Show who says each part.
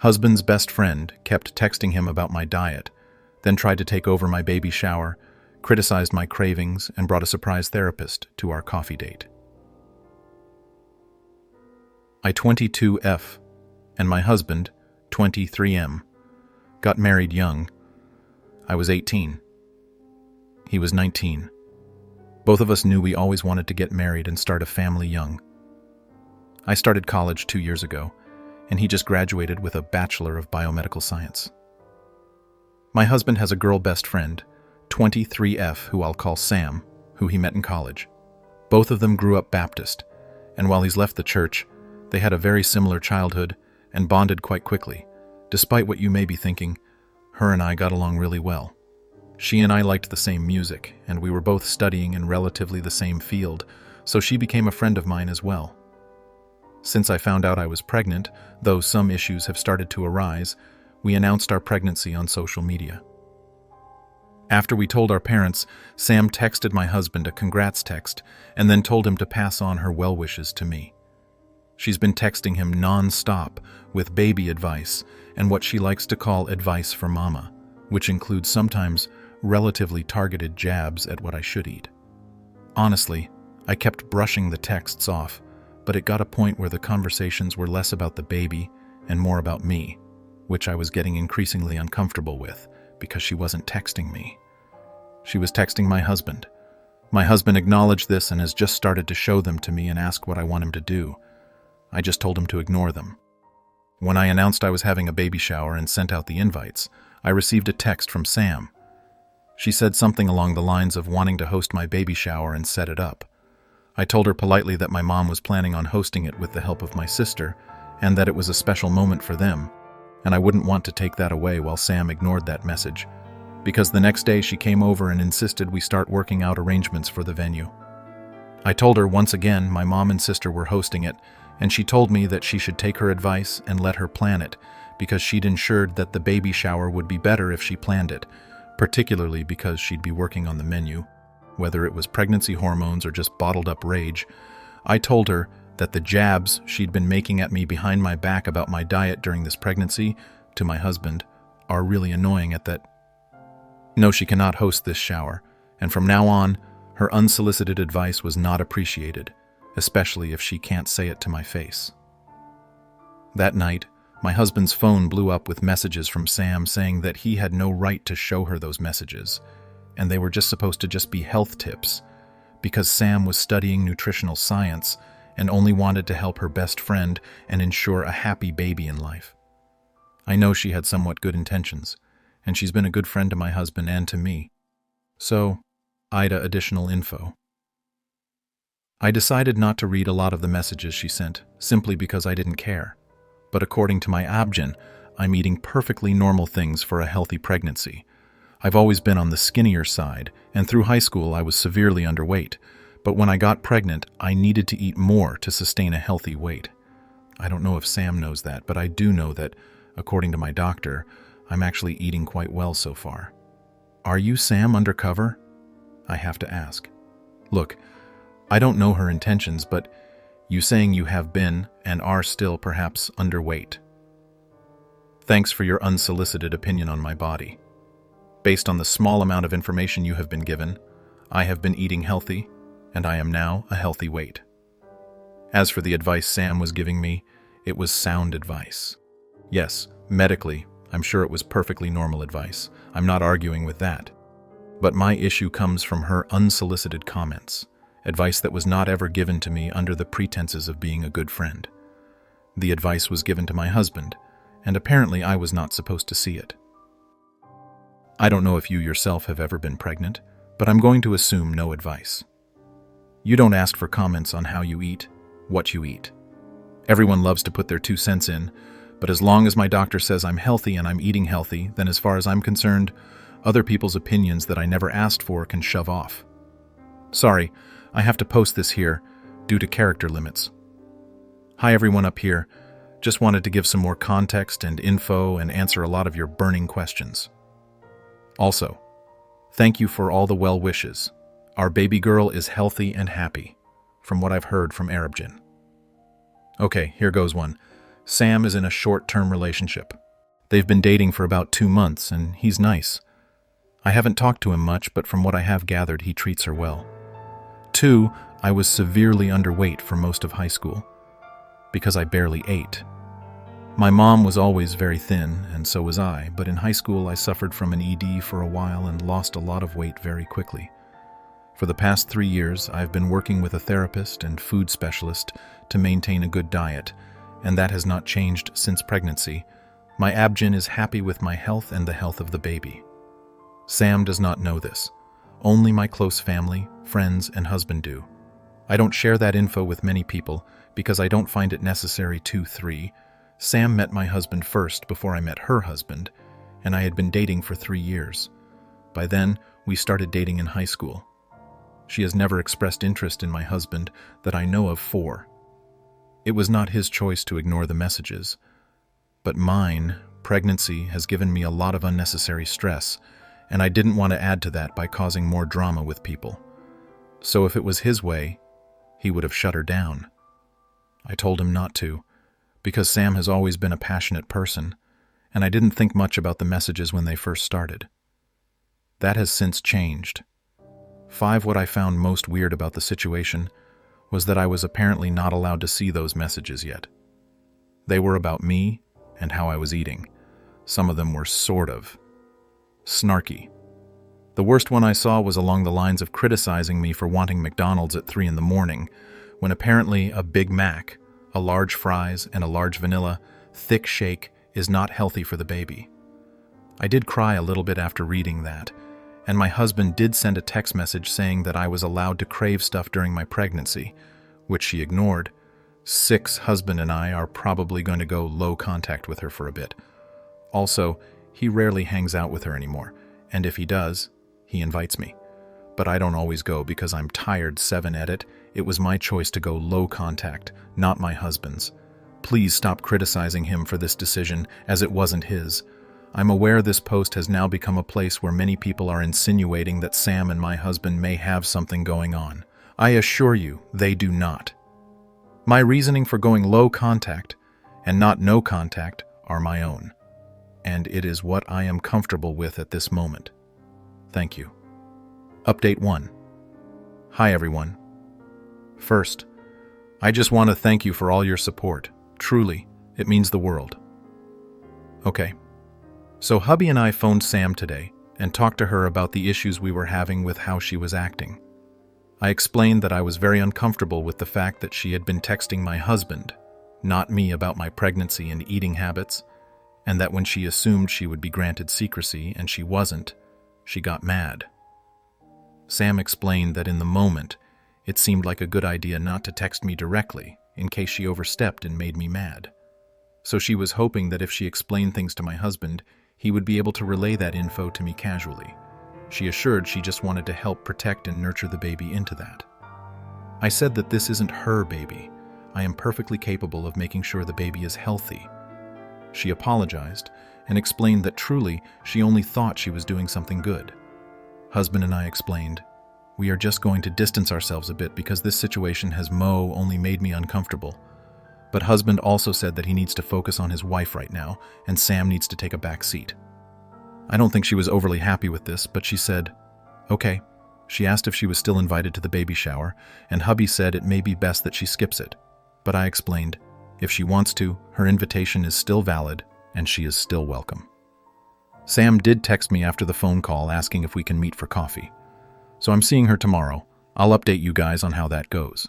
Speaker 1: Husband's best friend kept texting him about my diet, then tried to take over my baby shower, criticized my cravings, and brought a surprise therapist to our coffee date. I 22F and my husband, 23M, got married young. I was 18. He was 19. Both of us knew we always wanted to get married and start a family young. I started college 2 years ago, and he just graduated with a Bachelor of Biomedical Science. My husband has a girl best friend, 23F, who I'll call Sam, who he met in college. Both of them grew up Baptist, and while he's left the church, they had a very similar childhood and bonded quite quickly. Despite what you may be thinking, her and I got along really well. She and I liked the same music, and we were both studying in relatively the same field, so she became a friend of mine as well. Since I found out I was pregnant, though some issues have started to arise, we announced our pregnancy on social media. After we told our parents, Sam texted my husband a congrats text and then told him to pass on her well wishes to me. She's been texting him non-stop with baby advice and what she likes to call advice for mama, which includes sometimes relatively targeted jabs at what I should eat. Honestly, I kept brushing the texts off, but it got a point where the conversations were less about the baby and more about me, which I was getting increasingly uncomfortable with because she wasn't texting me. She was texting my husband. My husband acknowledged this and has just started to show them to me and ask what I want him to do. I just told him to ignore them. When I announced I was having a baby shower and sent out the invites, I received a text from Sam. She said something along the lines of wanting to host my baby shower and set it up. I told her politely that my mom was planning on hosting it with the help of my sister, and that it was a special moment for them, and I wouldn't want to take that away while Sam ignored that message, because the next day she came over and insisted we start working out arrangements for the venue. I told her once again my mom and sister were hosting it, and she told me that she should take her advice and let her plan it, because she'd ensured that the baby shower would be better if she planned it, particularly because she'd be working on the menu. Whether it was pregnancy hormones or just bottled-up rage, I told her that the jabs she'd been making at me behind my back about my diet during this pregnancy, to my husband, are really annoying at that. No, she cannot host this shower, and from now on, her unsolicited advice was not appreciated, especially if she can't say it to my face. That night, my husband's phone blew up with messages from Sam saying that he had no right to show her those messages, and they were just supposed to just be health tips, because Sam was studying nutritional science and only wanted to help her best friend and ensure a happy baby in life. I know she had somewhat good intentions, and she's been a good friend to my husband and to me. So, Ida additional info. I decided not to read a lot of the messages she sent, simply because I didn't care. But according to my Abgen, I'm eating perfectly normal things for a healthy pregnancy. I've always been on the skinnier side, and through high school I was severely underweight, but when I got pregnant, I needed to eat more to sustain a healthy weight. I don't know if Sam knows that, but I do know that, according to my doctor, I'm actually eating quite well so far. Are you Sam undercover? I have to ask. Look, I don't know her intentions, but you saying you have been and are still perhaps underweight. Thanks for your unsolicited opinion on my body. Based on the small amount of information you have been given, I have been eating healthy, and I am now a healthy weight. As for the advice Sam was giving me, it was sound advice. Yes, medically, I'm sure it was perfectly normal advice. I'm not arguing with that. But my issue comes from her unsolicited comments, advice that was not ever given to me under the pretenses of being a good friend. The advice was given to my husband, and apparently I was not supposed to see it. I don't know if you yourself have ever been pregnant, but I'm going to assume no advice. You don't ask for comments on how you eat, what you eat. Everyone loves to put their 2 cents in, but as long as my doctor says I'm healthy and I'm eating healthy, then as far as I'm concerned, other people's opinions that I never asked for can shove off. Sorry, I have to post this here due to character limits. Hi everyone up here. Just wanted to give some more context and info and answer a lot of your burning questions. Also, thank you for all the well wishes. Our baby girl is healthy and happy, from what I've heard from Arabjin. Okay, here goes one. Sam is in a short-term relationship. They've been dating for about 2 months, and he's nice. I haven't talked to him much, but from what I have gathered, he treats her well. 2, I was severely underweight for most of high school, because I barely ate. My mom was always very thin, and so was I, but in high school I suffered from an ED for a while and lost a lot of weight very quickly. For the past 3 years, I've been working with a therapist and food specialist to maintain a good diet, and that has not changed since pregnancy. My abgyn is happy with my health and the health of the baby. Sam does not know this. Only my close family, friends, and husband do. I don't share that info with many people because I don't find it necessary to. 3. Sam met my husband first before I met her husband, and I had been dating for 3 years. By then, we started dating in high school. She has never expressed interest in my husband that I know of. 4. It was not his choice to ignore the messages, but mine. Pregnancy has given me a lot of unnecessary stress, and I didn't want to add to that by causing more drama with people. So if it was his way, he would have shut her down. I told him not to, because Sam has always been a passionate person, and I didn't think much about the messages when they first started. That has since changed. 5. What I found most weird about the situation was that I was apparently not allowed to see those messages yet. They were about me and how I was eating. Some of them were sort of snarky. The worst one I saw was along the lines of criticizing me for wanting McDonald's at 3 in the morning, when apparently a Big Mac, a large fries, and a large vanilla, thick shake is not healthy for the baby. I did cry a little bit after reading that, and my husband did send a text message saying that I was allowed to crave stuff during my pregnancy, which she ignored. 6. Husband and I are probably going to go low contact with her for a bit. Also, he rarely hangs out with her anymore, and if he does, he invites me. But I don't always go because I'm tired. 7. Edit. It was my choice to go low contact, not my husband's. Please stop criticizing him for this decision, as it wasn't his. I'm aware this post has now become a place where many people are insinuating that Sam and my husband may have something going on. I assure you, they do not. My reasoning for going low contact and not no contact are my own, and it is what I am comfortable with at this moment. Thank you. Update 1. Hi everyone. First, I just want to thank you for all your support. Truly, it means the world. Okay. So hubby and I phoned Sam today and talked to her about the issues we were having with how she was acting. I explained that I was very uncomfortable with the fact that she had been texting my husband, not me, about my pregnancy and eating habits, and that when she assumed she would be granted secrecy and she wasn't, she got mad. Sam explained that in the moment, it seemed like a good idea not to text me directly in case she overstepped and made me mad. So she was hoping that if she explained things to my husband, he would be able to relay that info to me casually. She assured she just wanted to help protect and nurture the baby into that. I said that this isn't her baby. I am perfectly capable of making sure the baby is healthy. She apologized and explained that truly she only thought she was doing something good. Husband and I explained, we are just going to distance ourselves a bit because this situation has only made me uncomfortable. But husband also said that he needs to focus on his wife right now, and Sam needs to take a back seat. I don't think she was overly happy with this, but she said, okay. She asked if she was still invited to the baby shower, and hubby said it may be best that she skips it. But I explained, if she wants to, her invitation is still valid, and she is still welcome. Sam did text me after the phone call asking if we can meet for coffee. So I'm seeing her tomorrow. I'll update you guys on how that goes.